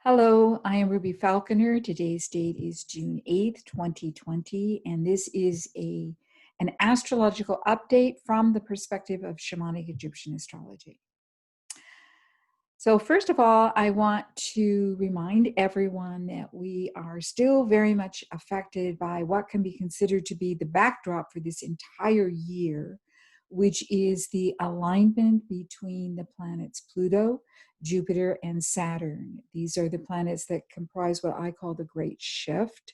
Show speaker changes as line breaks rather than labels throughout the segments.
Hello, I am Ruby Falconer. Today's date is June 8th, 2020, and this is an astrological update from the perspective of Shamanic Egyptian Astrology. So first of all, I want to remind everyone that we are still very much affected by what can be considered to be the backdrop for this entire year, which is the alignment between the planets Pluto, Jupiter, and Saturn. These are the planets that comprise what I call the Great Shift.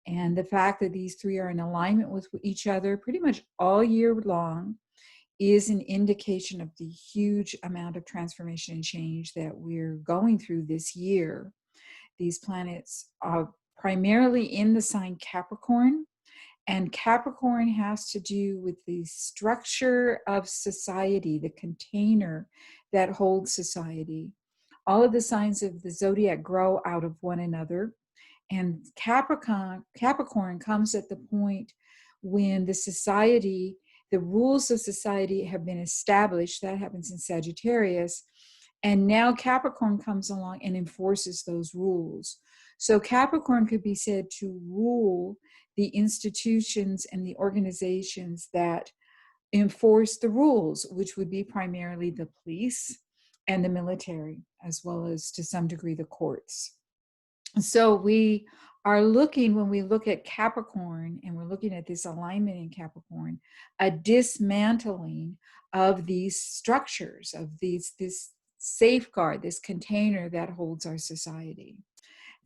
And the fact that these three are in alignment with each other pretty much all year long is an indication of the huge amount of transformation and change that we're going through this year. These planets are primarily in the sign Capricorn, and Capricorn has to do with the structure of society, the container that holds society. All of the signs of the zodiac grow out of one another, and Capricorn comes at the point when the rules of society have been established. That happens in Sagittarius. And now Capricorn comes along and enforces those rules. So Capricorn could be said to rule the institutions and the organizations that enforce the rules, which would be primarily the police and the military, as well as to some degree the courts. So we are looking, when we look at Capricorn and we're looking at this alignment in Capricorn, a dismantling of these structures, of this safeguard, this container that holds our society.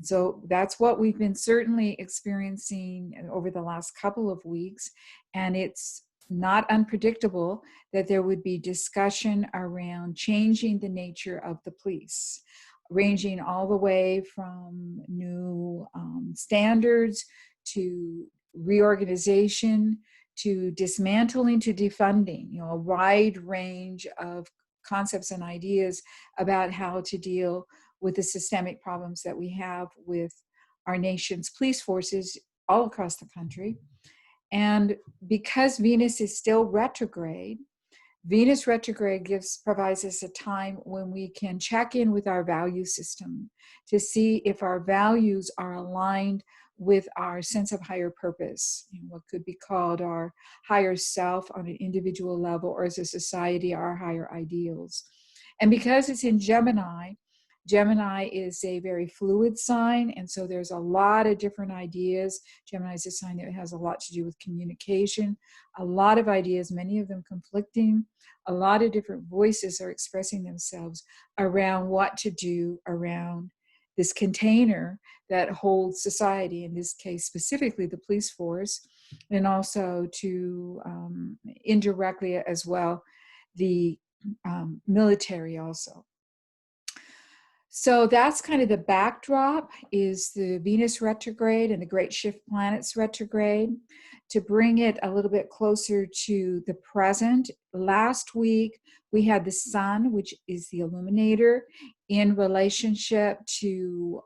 So that's what we've been certainly experiencing over the last couple of weeks. And it's not unpredictable that there would be discussion around changing the nature of the police, ranging all the way from new standards to reorganization to dismantling to defunding, a wide range of concepts and ideas about how to deal with the systemic problems that we have with our nation's police forces all across the country. And because Venus is still retrograde, Venus retrograde provides us a time when we can check in with our value system to see if our values are aligned with our sense of higher purpose, what could be called our higher self on an individual level, or as a society, our higher ideals. And because it's in Gemini, Gemini is a very fluid sign, and so there's a lot of different ideas. Gemini is a sign that has a lot to do with communication, a lot of ideas, many of them conflicting. A lot of different voices are expressing themselves around what to do around this container that holds society, in this case specifically the police force, and also to indirectly as well the military also. So that's kind of the backdrop, is the Venus retrograde and the Great Shift planets retrograde. To bring it a little bit closer to the present, last week we had the Sun, which is the illuminator, in relationship to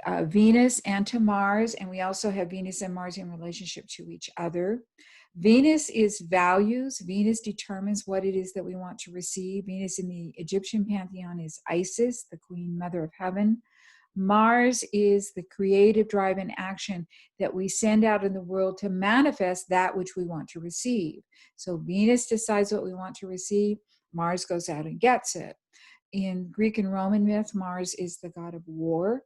Venus and to Mars, and we also have Venus and Mars in relationship to each other. Venus is values. Venus determines what it is that we want to receive. Venus in the Egyptian pantheon is Isis, the Queen Mother of Heaven. Mars is the creative drive and action that we send out in the world to manifest that which we want to receive. So Venus decides what we want to receive. Mars goes out and gets it. In Greek and Roman myth, Mars is the god of war.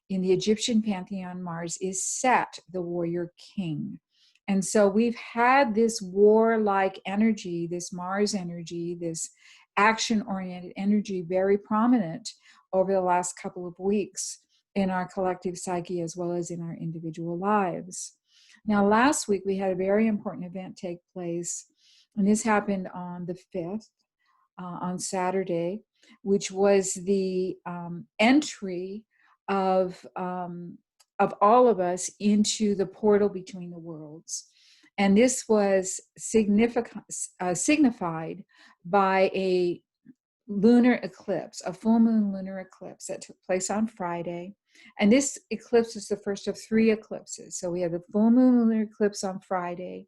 In the Egyptian pantheon, Mars is Set, the warrior king. And so we've had this warlike energy, this Mars energy, this action-oriented energy very prominent over the last couple of weeks in our collective psyche as well as in our individual lives. Now, last week we had a very important event take place, and this happened on the 5th, on Saturday, which was the entry of all of us into the portal between the worlds. And this was signified by a lunar eclipse, a full moon lunar eclipse that took place on Friday. And this eclipse is the first of 3 eclipses. So we have the full moon lunar eclipse on Friday,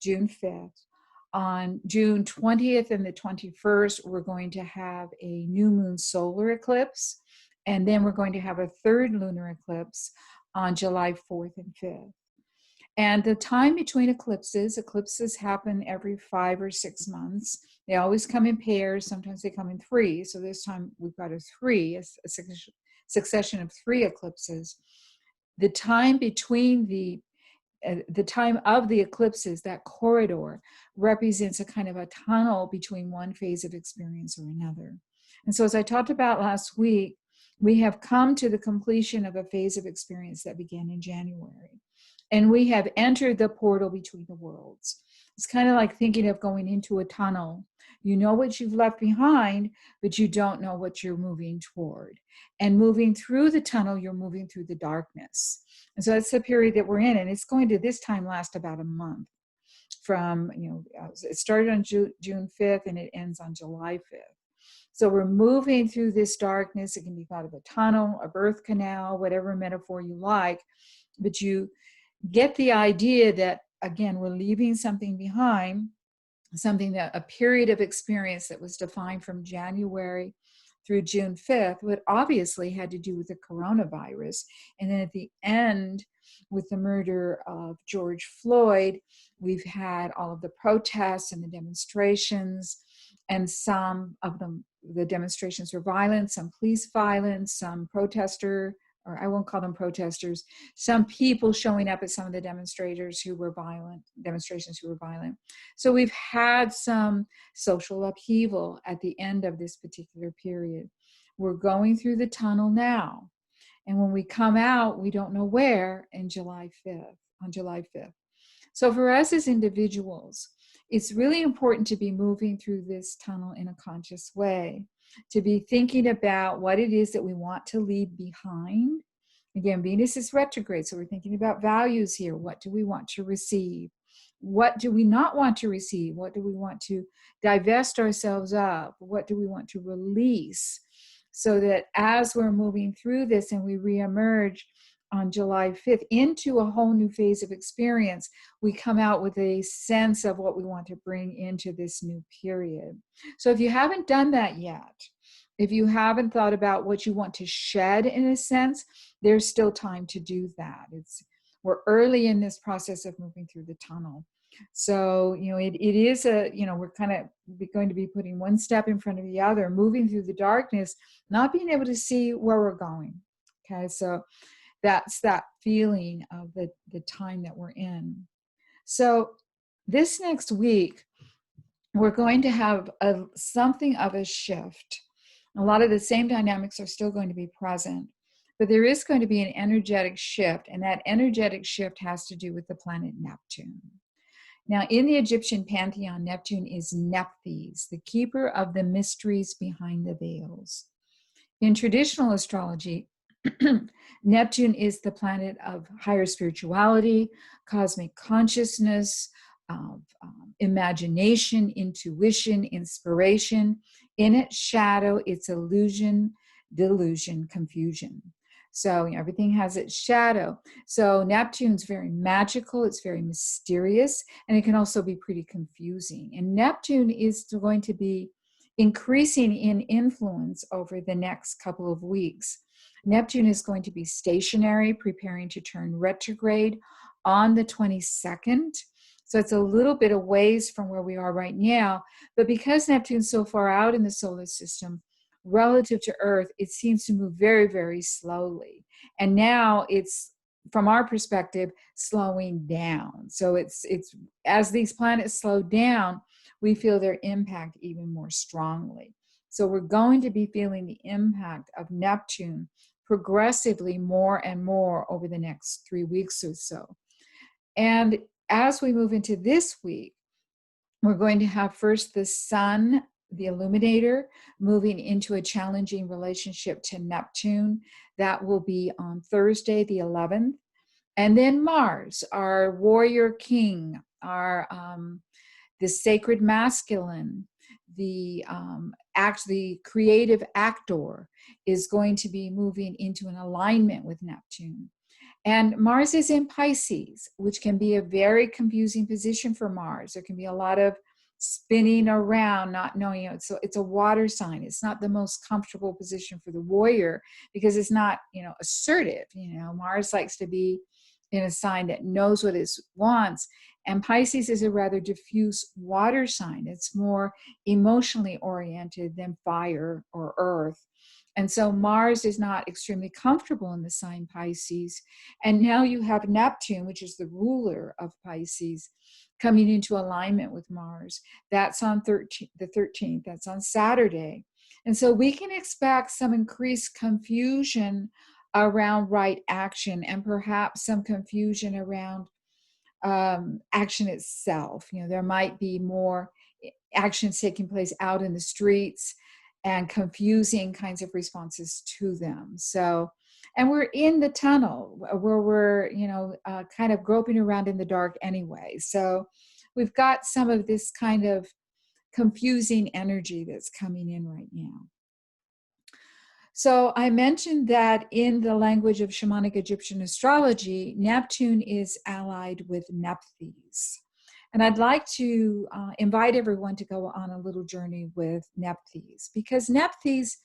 June 5th. On June 20th and the 21st, we're going to have a new moon solar eclipse. And then we're going to have a third lunar eclipse on July 4th and 5th. And the time between eclipses happen every 5 or 6 months. They always come in pairs. Sometimes they come in three. So this time we've got a succession of 3 eclipses. The time between the time of the eclipses, that corridor, represents a kind of a tunnel between one phase of experience or another. And so as I talked about last week, we have come to the completion of a phase of experience that began in January. And we have entered the portal between the worlds. It's kind of like thinking of going into a tunnel. You know what you've left behind, but you don't know what you're moving toward. And moving through the tunnel, you're moving through the darkness. And so that's the period that we're in. And it's going to this time last about a month. From, it started on June 5th and it ends on July 5th. So we're moving through this darkness. It can be thought of a tunnel, a birth canal, whatever metaphor you like. But you get the idea that, again, we're leaving something behind, a period of experience that was defined from January through June 5th, what obviously had to do with the coronavirus. And then at the end, with the murder of George Floyd, we've had all of the protests and the demonstrations, and some of them, the demonstrations were violent, some police violence, some or I won't call them protesters, some people showing up at some of the demonstrations who were violent. So we've had some social upheaval at the end of this particular period. We're going through the tunnel now. And when we come out, we don't know where on July 5th. So for us as individuals, it's really important to be moving through this tunnel in a conscious way, to be thinking about what it is that we want to leave behind. Again, Venus is retrograde, so we're thinking about values here. What do we want to receive? What do we not want to receive? What do we want to divest ourselves of? What do we want to release? So that as we're moving through this and we reemerge on July 5th into a whole new phase of experience, we come out with a sense of what we want to bring into this new period. So if you haven't done that yet, if you haven't thought about what you want to shed in a sense, there's still time to do that. We're early in this process of moving through the tunnel. So, it is we're kind of going to be putting one step in front of the other, moving through the darkness, not being able to see where we're going. Okay, so that's that feeling of the time that we're in. So this next week, we're going to have something of a shift. A lot of the same dynamics are still going to be present, but there is going to be an energetic shift, and that energetic shift has to do with the planet Neptune. Now, in the Egyptian pantheon, Neptune is Nephthys, the keeper of the mysteries behind the veils. In traditional astrology, Neptune is the planet of higher spirituality, cosmic consciousness, of imagination, intuition, inspiration. In its shadow, it's illusion, delusion, confusion. So everything has its shadow. So Neptune's very magical, it's very mysterious, and it can also be pretty confusing. And Neptune is going to be increasing in influence over the next couple of weeks. Neptune is going to be stationary, preparing to turn retrograde on the 22nd. So it's a little bit of ways from where we are right now. But because Neptune's so far out in the solar system, relative to Earth, it seems to move very, very slowly. And now it's, from our perspective, slowing down. So it's as these planets slow down, we feel their impact even more strongly. So we're going to be feeling the impact of Neptune progressively more and more over the next 3 weeks or so. And as we move into this week, we're going to have first the Sun, the illuminator, moving into a challenging relationship to Neptune. That will be on Thursday, the 11th. And then Mars, our warrior king, the sacred masculine, the creative actor, is going to be moving into an alignment with Neptune. And Mars is in Pisces, which can be a very confusing position for Mars. There can be a lot of spinning around, not knowing, so it's a water sign. It's not the most comfortable position for the warrior because it's not, assertive. Mars likes to be in a sign that knows what it wants. And Pisces is a rather diffuse water sign. It's more emotionally oriented than fire or earth. And so Mars is not extremely comfortable in the sign Pisces. And now you have Neptune, which is the ruler of Pisces, coming into alignment with Mars. That's on the 13th. That's on Saturday. And so we can expect some increased confusion around right action and perhaps some confusion around action itself. There might be more actions taking place out in the streets and confusing kinds of responses to them. So, and we're in the tunnel where we're, kind of groping around in the dark anyway. So we've got some of this kind of confusing energy that's coming in right now. So I mentioned that in the language of Shamanic Egyptian astrology, Neptune is allied with Nephthys. And I'd like to invite everyone to go on a little journey with Nephthys, because Nephthys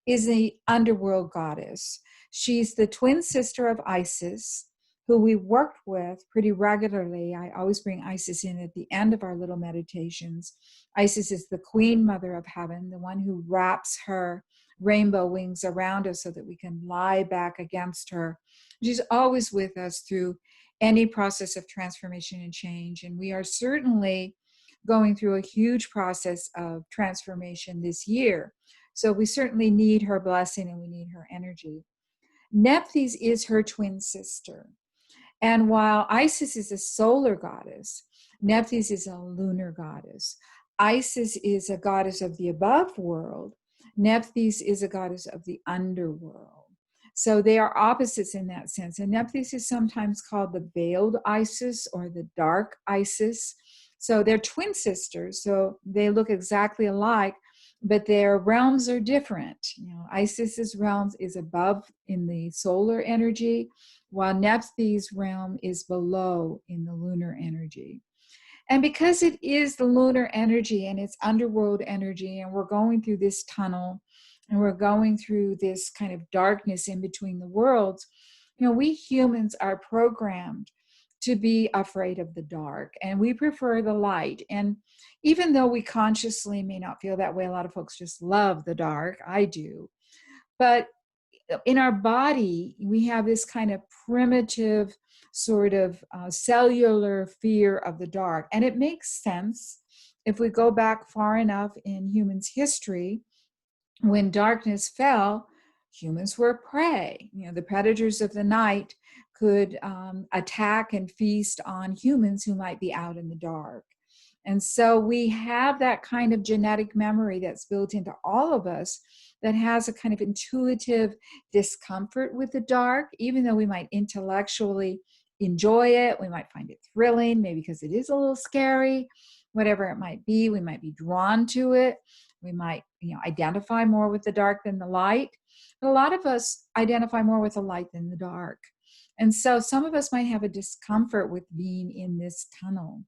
is the underworld goddess. She's the twin sister of Isis, who we worked with pretty regularly. I always bring Isis in at the end of our little meditations. Isis is the queen mother of heaven, the one who wraps her rainbow wings around us so that we can lie back against her. She's always with us through any process of transformation and change. And we are certainly going through a huge process of transformation this year. So we certainly need her blessing and we need her energy. Nephthys is her twin sister. And while Isis is a solar goddess, Nephthys is a lunar goddess. Isis is a goddess of the above world. Nephthys is a goddess of the underworld. So they are opposites in that sense. And Nephthys is sometimes called the veiled Isis or the dark Isis. So they're twin sisters. So they look exactly alike, but their realms are different. Isis's realm is above in the solar energy, while Nephthys' realm is below in the lunar energy. And because it is the lunar energy and it's underworld energy, and we're going through this tunnel and we're going through this kind of darkness in between the worlds, we humans are programmed to be afraid of the dark and we prefer the light. And even though we consciously may not feel that way, a lot of folks just love the dark. I do. But in our body, we have this kind of primitive sort of cellular fear of the dark. And it makes sense if we go back far enough in humans' history. When darkness fell, humans were prey. The predators of the night could attack and feast on humans who might be out in the dark. And so we have that kind of genetic memory that's built into all of us that has a kind of intuitive discomfort with the dark, even though we might intellectually enjoy it. We might find it thrilling, maybe because it is a little scary, whatever it might be. We might be drawn to it. We might, identify more with the dark than the light. But a lot of us identify more with the light than the dark. And so some of us might have a discomfort with being in this tunnel.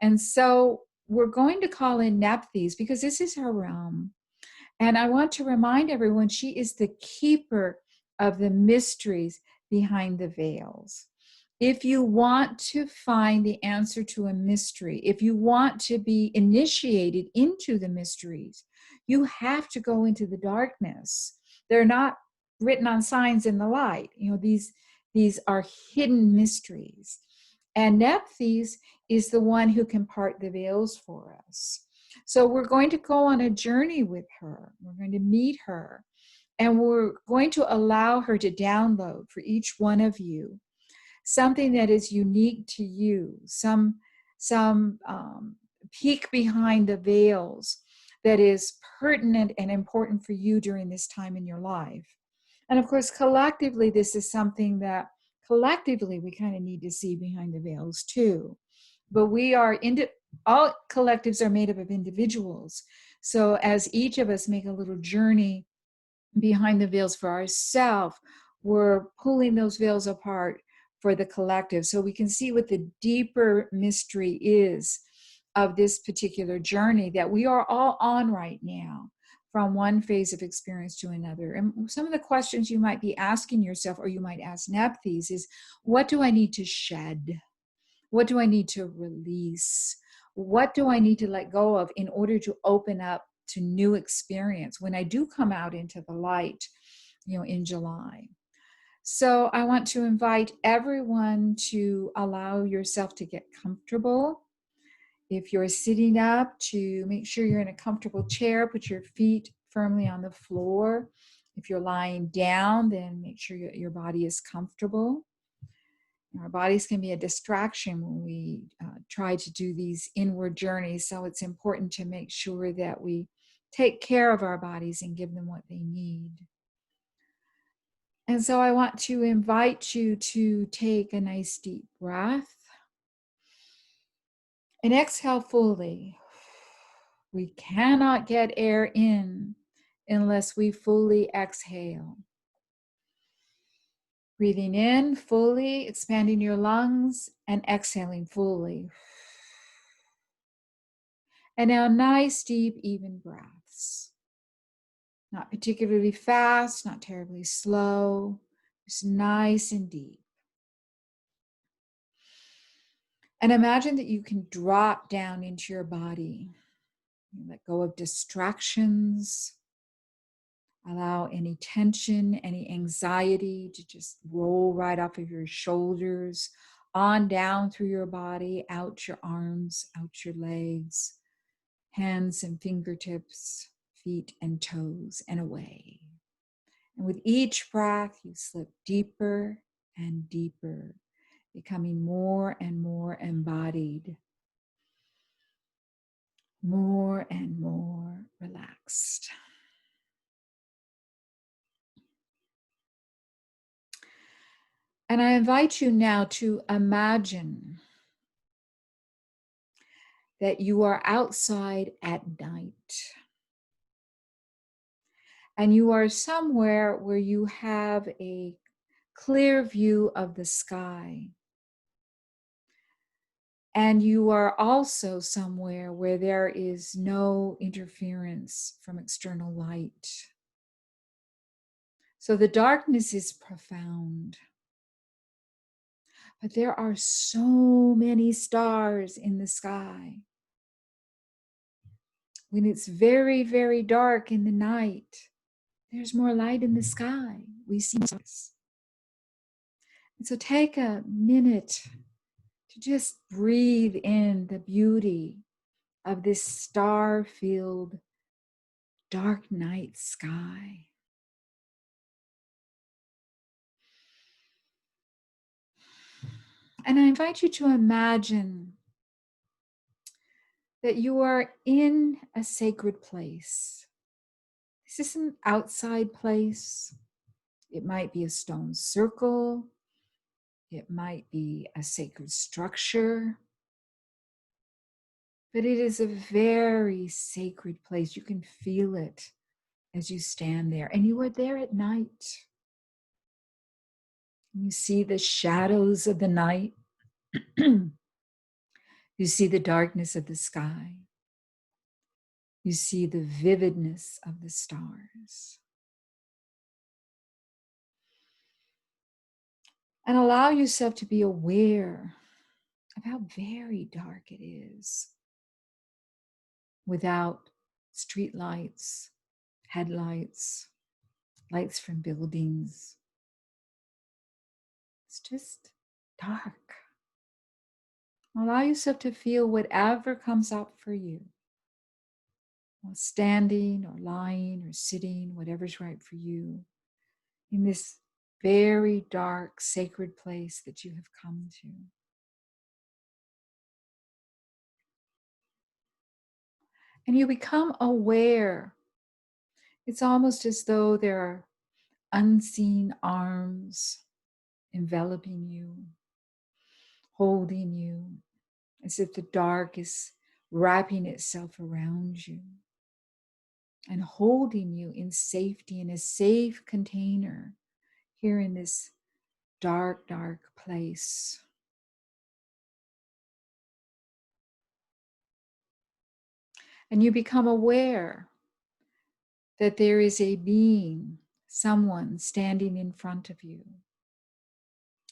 And so we're going to call in Nephthys because this is her realm. And I want to remind everyone, she is the keeper of the mysteries behind the veils. If you want to find the answer to a mystery, if you want to be initiated into the mysteries, you have to go into the darkness. They're not written on signs in the light. These are hidden mysteries. And Nephthys is the one who can part the veils for us. So we're going to go on a journey with her. We're going to meet her. And we're going to allow her to download for each one of you something that is unique to you, some peek behind the veils that is pertinent and important for you during this time in your life. And of course, collectively, this is something that collectively we kind of need to see behind the veils too. But all collectives are made up of individuals. So as each of us make a little journey behind the veils for ourselves, we're pulling those veils apart for the collective so we can see what the deeper mystery is of this particular journey that we are all on right now, from one phase of experience to another. And some of the questions you might be asking yourself, or you might ask Nephthys, is what do I need to shed? What do I need to release? What do I need to let go of in order to open up to new experience when I do come out into the light, in July? So I want to invite everyone to allow yourself to get comfortable. If you're sitting up, to make sure you're in a comfortable chair, put your feet firmly on the floor. If you're lying down, then make sure your body is comfortable. Our bodies can be a distraction when we try to do these inward journeys. So it's important to make sure that we take care of our bodies and give them what they need. And so I want to invite you to take a nice deep breath and exhale fully. We cannot get air in unless we fully exhale. Breathing in fully, expanding your lungs, and exhaling fully. And now nice, deep, even breaths. Not particularly fast, not terribly slow, just nice and deep. And imagine that you can drop down into your body. Let go of distractions. Allow any tension, any anxiety to just roll right off of your shoulders, on down through your body, out your arms, out your legs, hands and fingertips, feet and toes, and away. And with each breath, you slip deeper and deeper, becoming more and more embodied, more and more relaxed. And I invite you now to imagine that you are outside at night. And you are somewhere where you have a clear view of the sky. And you are also somewhere where there is no interference from external light. So the darkness is profound. But there are so many stars in the sky. When it's very, very dark in the night, there's more light in the sky. We see stars. And so take a minute to just breathe in the beauty of this star-filled dark night sky. And I invite you to imagine that you are in a sacred place. This is an outside place. It might be a stone circle. It might be a sacred structure. But it is a very sacred place. You can feel it as you stand there. And you are there at night. You see the shadows of the night. You see the darkness of the sky. You see the vividness of the stars. And allow yourself to be aware of how very dark it is without street lights, headlights, lights from buildings. It's just dark. Allow yourself to feel whatever comes up for you. While standing or lying or sitting, whatever's right for you, in this very dark, sacred place that you have come to. And you become aware. It's almost as though there are unseen arms enveloping you, holding you, as if the dark is wrapping itself around you and holding you in safety, in a safe container here in this dark, dark place. And you become aware that there is a being, someone standing in front of you.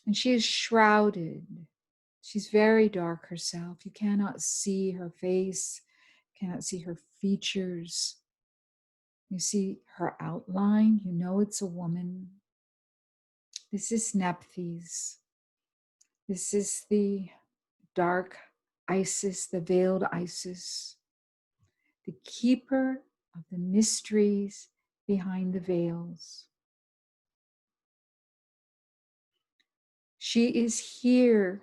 And she is shrouded. She's very dark herself. You cannot see her face, cannot see her features. You see her outline. You know it's a woman. This is Nephthys. This is the dark Isis, the veiled Isis, the keeper of the mysteries behind the veils. She is here,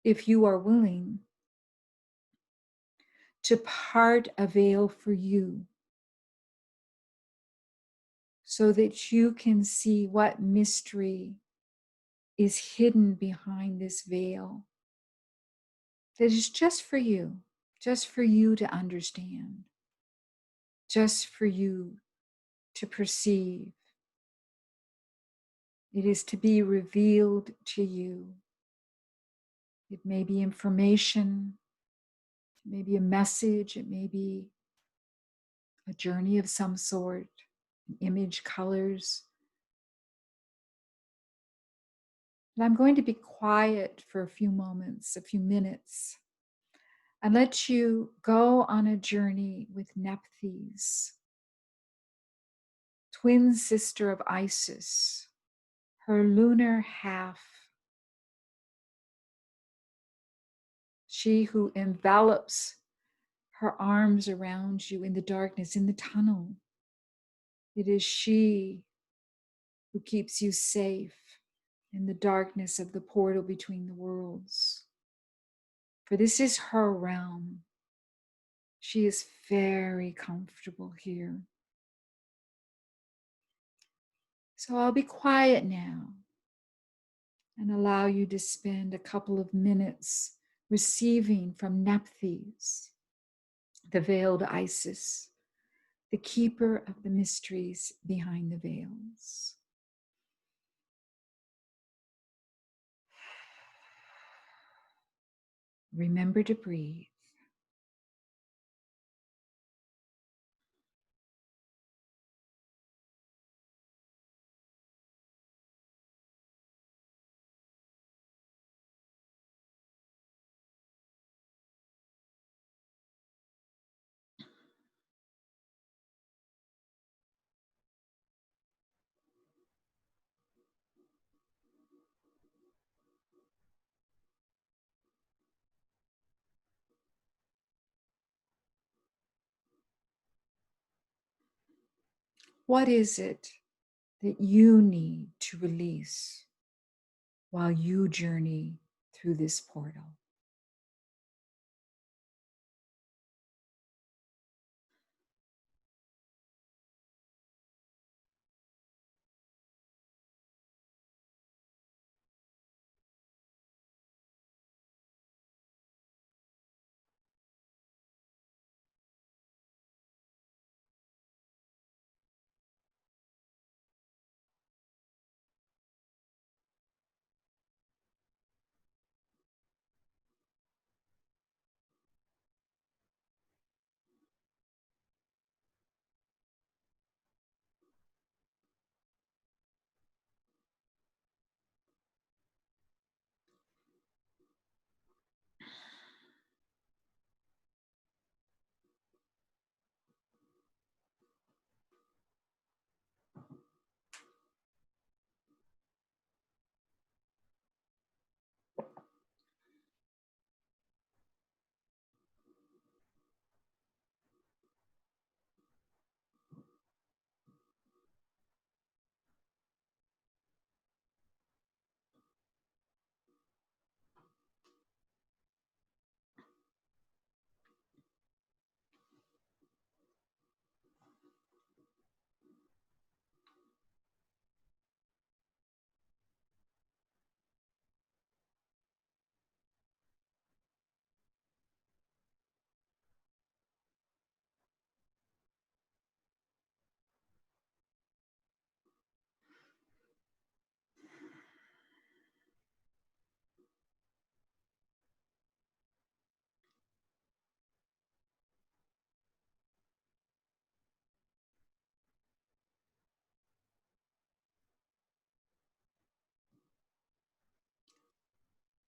if you are willing, to part a veil for you so that you can see what mystery is hidden behind this veil that is just for you to understand, just for you to perceive. It is to be revealed to you. It may be information, it may be a message, it may be a journey of some sort, an image, colors. And I'm going to be quiet for a few moments, a few minutes, and let you go on a journey with Nephthys, twin sister of Isis, her lunar half. She who envelops her arms around you in the darkness, in the tunnel. It is she who keeps you safe in the darkness of the portal between the worlds. For this is her realm. She is very comfortable here. So I'll be quiet now and allow you to spend a couple of minutes receiving from Nephthys, the veiled Isis, the keeper of the mysteries behind the veils. Remember to breathe. What is it that you need to release while you journey through this portal?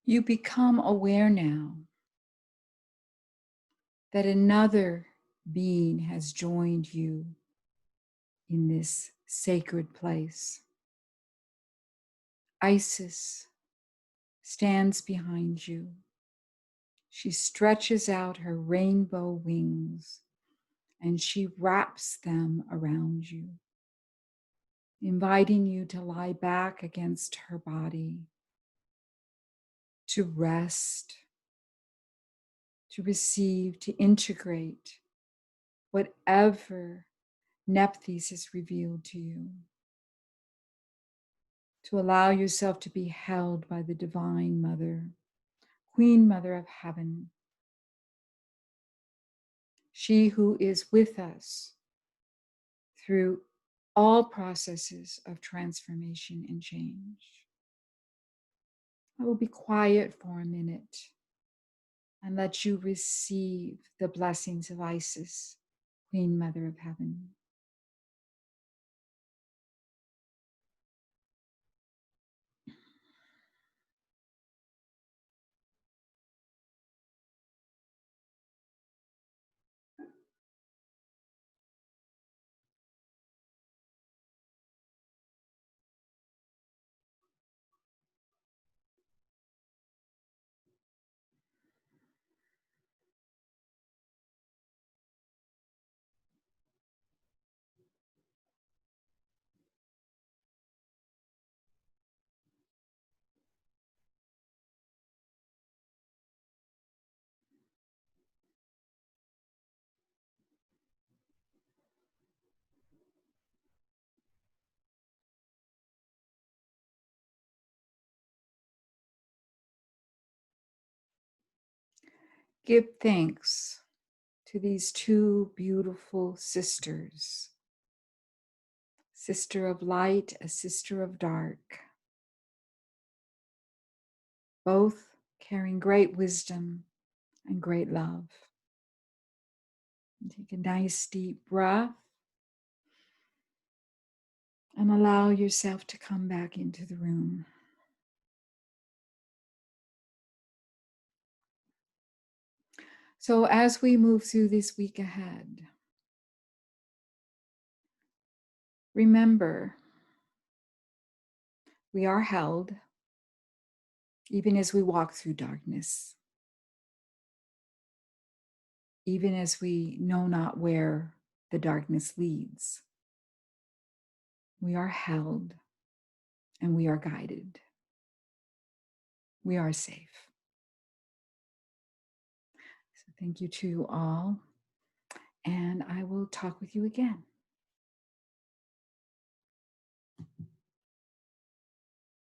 You become aware now that another being has joined you in this sacred place. Isis stands behind you. She stretches out her rainbow wings and she wraps them around you, inviting you to lie back against her body, to rest, to receive, to integrate whatever Nephthys has revealed to you, to allow yourself to be held by the Divine Mother, Queen Mother of Heaven, she who is with us through all processes of transformation and change. I will be quiet for a minute and let you receive the blessings of Isis, Queen Mother of Heaven. Give thanks to these two beautiful sisters, sister of light, a sister of dark, both carrying great wisdom and great love. And take a nice deep breath and allow yourself to come back into the room. So as we move through this week ahead, remember, we are held even as we walk through darkness, even as we know not where the darkness leads. We are held and we are guided. We are safe. So thank you to all, and I will talk with you again.